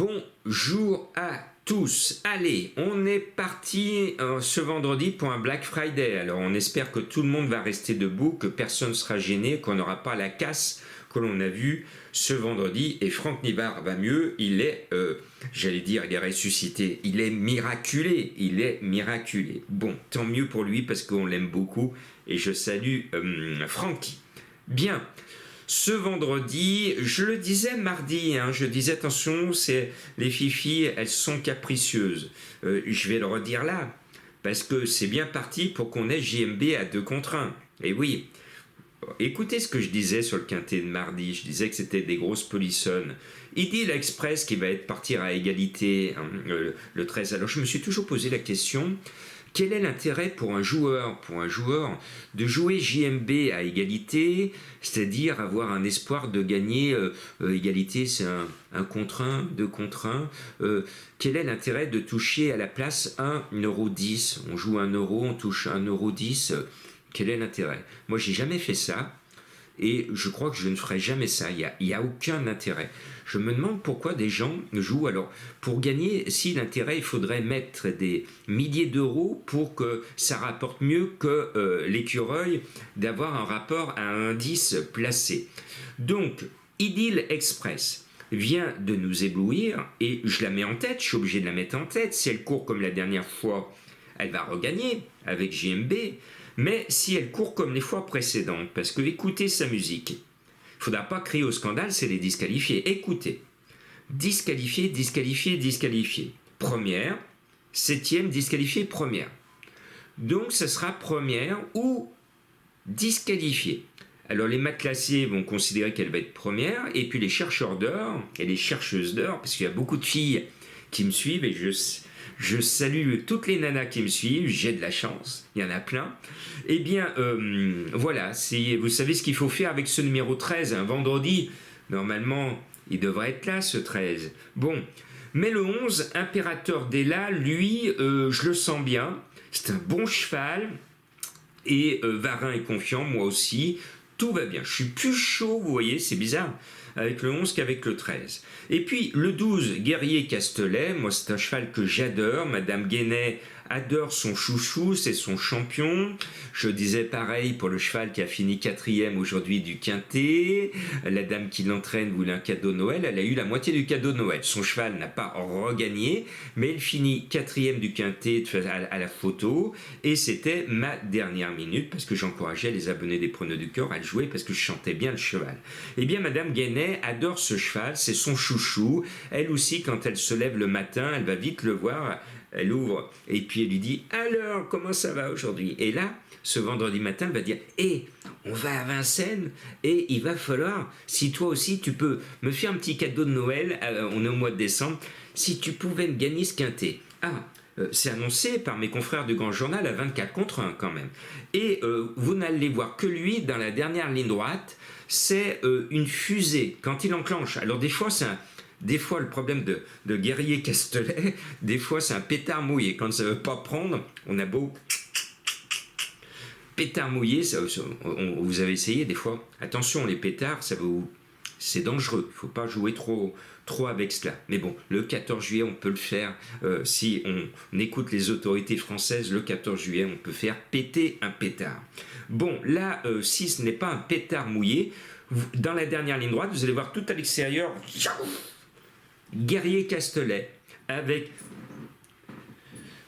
Bonjour à tous. Allez, on est parti ce vendredi pour un Black Friday. Alors on espère que tout le monde va rester debout, que personne ne sera gêné, qu'on n'aura pas la casse que l'on a vue ce vendredi. Et Franck Nivard va mieux, il est, j'allais dire, il est ressuscité, il est miraculé, Bon, tant mieux pour lui parce qu'on l'aime beaucoup et je salue Francky. Bien. Ce vendredi, je le disais mardi, je disais attention, les fifis, elles sont capricieuses. Je vais le redire là, parce que c'est bien parti pour qu'on ait JMB à 2 contre 1. Et oui, écoutez ce que je disais sur le quintet de mardi, je disais que c'était des grosses polissonnes. Idylle Express qui va être partir à égalité le 13. Alors je me suis toujours posé la question... Quel est l'intérêt pour un joueur de jouer JMB à égalité, c'est-à-dire avoir un espoir de gagner égalité, c'est un contre 1, 2 contre 1. Quel est l'intérêt de toucher à la place 1,10 €? On joue 1 €, on touche 1,10 €. Quel est l'intérêt? Moi, j'ai jamais fait ça. Et je crois que je ne ferai jamais ça, il y a aucun intérêt. Je me demande pourquoi des gens jouent. Alors, pour gagner, si l'intérêt, il faudrait mettre des milliers d'euros pour que ça rapporte mieux que l'écureuil d'avoir un rapport à un indice placé. Donc, Idylle Express vient de nous éblouir et je la mets en tête, je suis obligé de la mettre en tête. Si elle court comme la dernière fois, elle va regagner avec JMB. Mais si elle court comme les fois précédentes, parce que écoutez sa musique, il ne faudra pas crier au scandale, c'est les disqualifier. Écoutez, disqualifié. Première, 7e, disqualifié, première. Donc, ce sera première ou disqualifiée. Alors, les matelassiers vont considérer qu'elle va être première, et puis les chercheurs d'or et les chercheuses d'or, parce qu'il y a beaucoup de filles qui me suivent, et je salue toutes les nanas qui me suivent, j'ai de la chance, il y en a plein. Eh bien, voilà, vous savez ce qu'il faut faire avec ce numéro 13, un vendredi. Normalement, il devrait être là, ce 13. Bon, mais le 11, Impérateur d'Ella, lui, je le sens bien. C'est un bon cheval. Et Varin est confiant, moi aussi. Tout va bien. Je suis plus chaud, vous voyez, c'est bizarre, avec le 11 qu'avec le 13. Et puis le 12, Guerrier Castelet, moi c'est un cheval que j'adore, Madame Guénet adore son chouchou, c'est son champion. Je disais pareil pour le cheval qui a fini 4e aujourd'hui du quintet. La dame qui l'entraîne voulait un cadeau de Noël, elle a eu la moitié du cadeau de Noël. Son cheval n'a pas regagné, mais elle finit 4e du quintet à la photo, et c'était ma dernière minute, parce que j'encourageais les abonnés des Preneurs du Cœur à le jouer, parce que je chantais bien le cheval. Eh bien, Madame Guénet adore ce cheval, c'est son chouchou. Elle aussi, quand elle se lève le matin, elle va vite le voir, elle ouvre, et puis elle lui dit « Alors, comment ça va aujourd'hui ?» Et là, ce vendredi matin, elle va dire « on va à Vincennes, et il va falloir, si toi aussi tu peux me faire un petit cadeau de Noël, on est au mois de décembre, si tu pouvais me gagner ce quintet. » C'est annoncé par mes confrères du Grand Journal à 24 contre 1 quand même. Et vous n'allez voir que lui, dans la dernière ligne droite, c'est une fusée quand il enclenche. Alors des fois, le problème de Guerrier Castelet, des fois c'est un pétard mouillé. Quand ça ne veut pas prendre, on a beau pétard mouillé, vous avez essayé des fois. Attention, les pétards, c'est dangereux. Il ne faut pas jouer trop avec cela. Mais bon, le 14 juillet, on peut le faire. Si on écoute les autorités françaises, le 14 juillet, on peut faire péter un pétard. Bon, là, si ce n'est pas un pétard mouillé, dans la dernière ligne droite, vous allez voir tout à l'extérieur, Guerrier Castelet, avec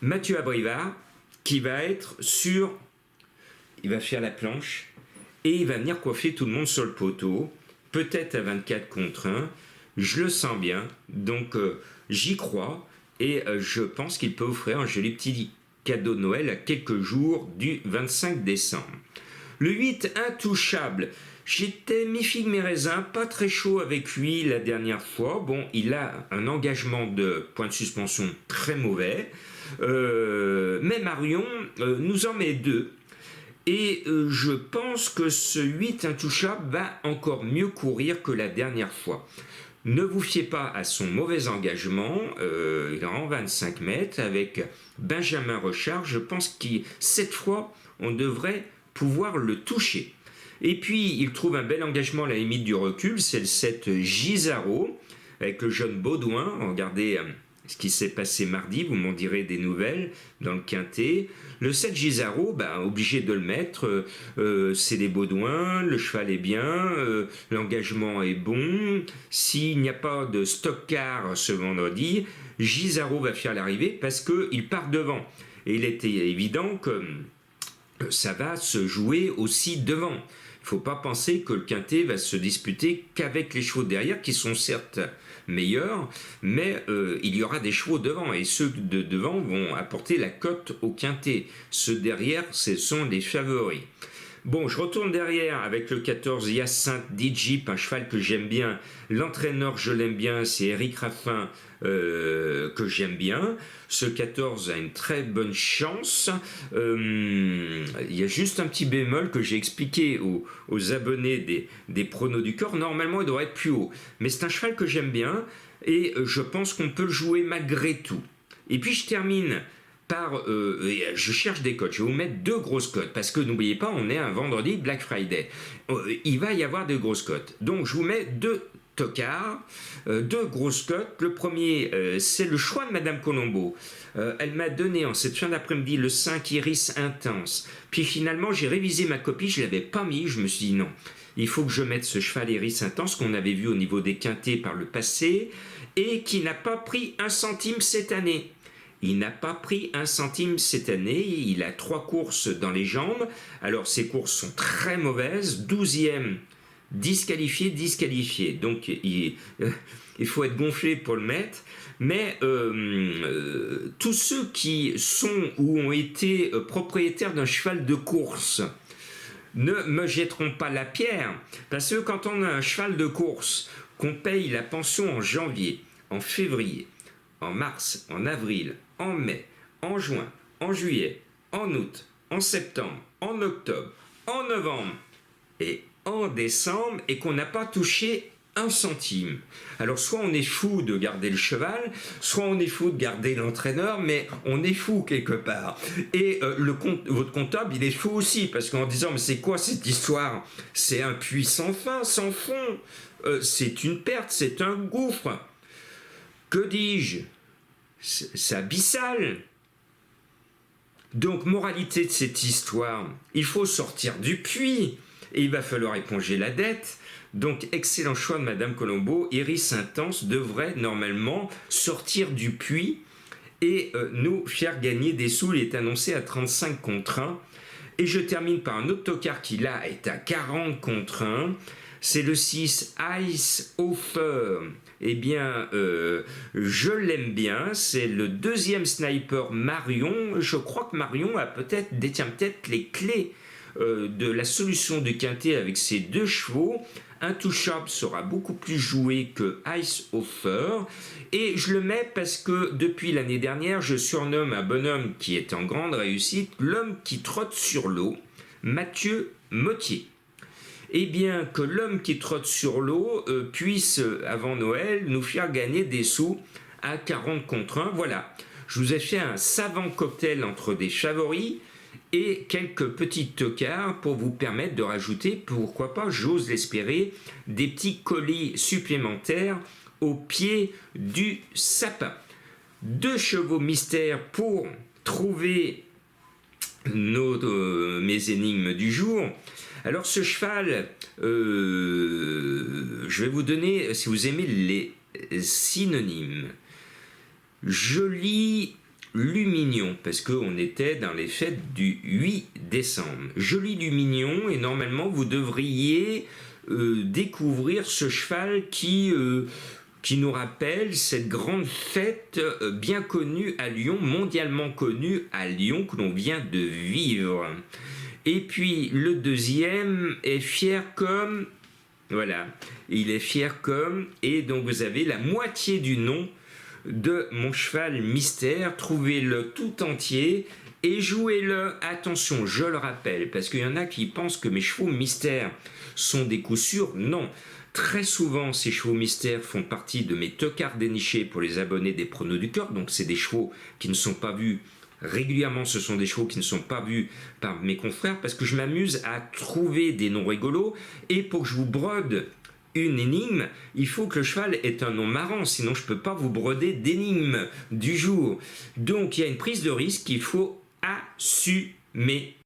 Mathieu Abrivard, qui va être il va faire la planche, et il va venir coiffer tout le monde sur le poteau, peut-être à 24 contre 1, je le sens bien, donc j'y crois, et je pense qu'il peut offrir un joli petit cadeau de Noël à quelques jours du 25 décembre. Le 8, Intouchable. J'étais mi-figue mi-raisin, pas très chaud avec lui la dernière fois. Bon, il a un engagement de point de suspension très mauvais, mais Marion nous en met 2. Et je pense que ce 8 Intouchable va encore mieux courir que la dernière fois. Ne vous fiez pas à son mauvais engagement, il est en 25 mètres avec Benjamin Rochard. Je pense que cette fois, on devrait pouvoir le toucher. Et puis, il trouve un bel engagement à la limite du recul, c'est le 7 Gisaro, avec le jeune Baudouin. Regardez ce qui s'est passé mardi, vous m'en direz des nouvelles dans le quintet. Le 7 Gisaro, obligé de le mettre, c'est des Baudouins, le cheval est bien, l'engagement est bon. S'il n'y a pas de stock-car ce vendredi, Gisaro va faire l'arrivée parce qu'il part devant. Et il était évident que ça va se jouer aussi devant. Il ne faut pas penser que le quintet va se disputer qu'avec les chevaux derrière, qui sont certes meilleurs, mais il y aura des chevaux devant, et ceux de devant vont apporter la cote au quintet. Ceux derrière, ce sont les favoris. Bon, je retourne derrière avec le 14 Hyacinthe Dijip, un cheval que j'aime bien. L'entraîneur, je l'aime bien, c'est Eric Raffin, que j'aime bien. Ce 14 a une très bonne chance. Il y a juste un petit bémol que j'ai expliqué aux abonnés des pronos du corps. Normalement, il devrait être plus haut. Mais c'est un cheval que j'aime bien et je pense qu'on peut le jouer malgré tout. Et puis, je termine par... je cherche des cotes. Je vais vous mettre 2 grosses cotes parce que n'oubliez pas, on est un vendredi Black Friday. Il va y avoir des grosses cotes. Donc, je vous mets 2 tocards, 2 grosses cotes. Le premier, c'est le choix de Madame Colombo. Elle m'a donné en cette fin d'après-midi le 5 Iris Intense. Puis finalement, j'ai révisé ma copie, je ne l'avais pas mis. Je me suis dit non, il faut que je mette ce cheval Iris Intense qu'on avait vu au niveau des quintets par le passé et qui n'a pas pris 1 centime cette année. Il n'a pas pris 1 centime cette année, il a 3 courses dans les jambes. Alors ces courses sont très mauvaises, 12e disqualifié. Donc il faut être gonflé pour le mettre. Mais tous ceux qui sont ou ont été propriétaires d'un cheval de course ne me jetteront pas la pierre. Parce que quand on a un cheval de course, qu'on paye la pension en janvier, en février, en mars, en avril, en mai, en juin, en juillet, en août, en septembre, en octobre, en novembre et en décembre et qu'on n'a pas touché 1 centime. Alors soit on est fou de garder le cheval, soit on est fou de garder l'entraîneur, mais on est fou quelque part. Et votre comptable, il est fou aussi, parce qu'en disant, mais c'est quoi cette histoire? C'est un puits sans fin, sans fond. C'est une perte, c'est un gouffre. Que dis-je? C'est abyssal. Donc, moralité de cette histoire, il faut sortir du puits et il va falloir éponger la dette. Donc, excellent choix de Madame Colombo. Iris Intense devrait normalement sortir du puits et nous faire gagner des sous. Il est annoncé à 35 contre 1. Et je termine par un autocar qui là est à 40 contre 1. C'est le 6 Ice Offer. Eh bien, je l'aime bien. C'est le 2e sniper Marion. Je crois que Marion détient peut-être les clés de la solution du quintet avec ses 2 chevaux. Intouchable sera beaucoup plus joué que Ice Offer. Et je le mets parce que depuis l'année dernière, je surnomme un bonhomme qui est en grande réussite l'homme qui trotte sur l'eau, Mathieu Mottier. Eh bien, que l'homme qui trotte sur l'eau puisse, avant Noël, nous faire gagner des sous à 40 contre 1. Voilà, je vous ai fait un savant cocktail entre des favoris et quelques petits tocards pour vous permettre de rajouter, pourquoi pas, j'ose l'espérer, des petits colis supplémentaires au pied du sapin. 2 chevaux mystères pour trouver mes énigmes du jour. Alors ce cheval, je vais vous donner, si vous aimez les synonymes, joli lumignon, parce qu'on était dans les fêtes du 8 décembre. Joli lumignon, et normalement vous devriez découvrir ce cheval qui nous rappelle cette grande fête bien connue à Lyon, mondialement connue à Lyon, que l'on vient de vivre. Et puis le deuxième est fier comme, voilà, il est fier comme, et donc vous avez la moitié du nom de mon cheval mystère. Trouvez-le tout entier et jouez-le. Attention, je le rappelle, parce qu'il y en a qui pensent que mes chevaux mystères sont des coups sûrs. Non, très souvent ces chevaux mystères font partie de mes tocards dénichés pour les abonnés des pronos du cœur. Donc c'est des chevaux qui ne sont pas vus régulièrement, ce sont des chevaux qui ne sont pas vus par mes confrères, parce que je m'amuse à trouver des noms rigolos, et pour que je vous brode une énigme, il faut que le cheval ait un nom marrant, sinon je ne peux pas vous broder d'énigmes du jour. Donc il y a une prise de risque qu'il faut assumer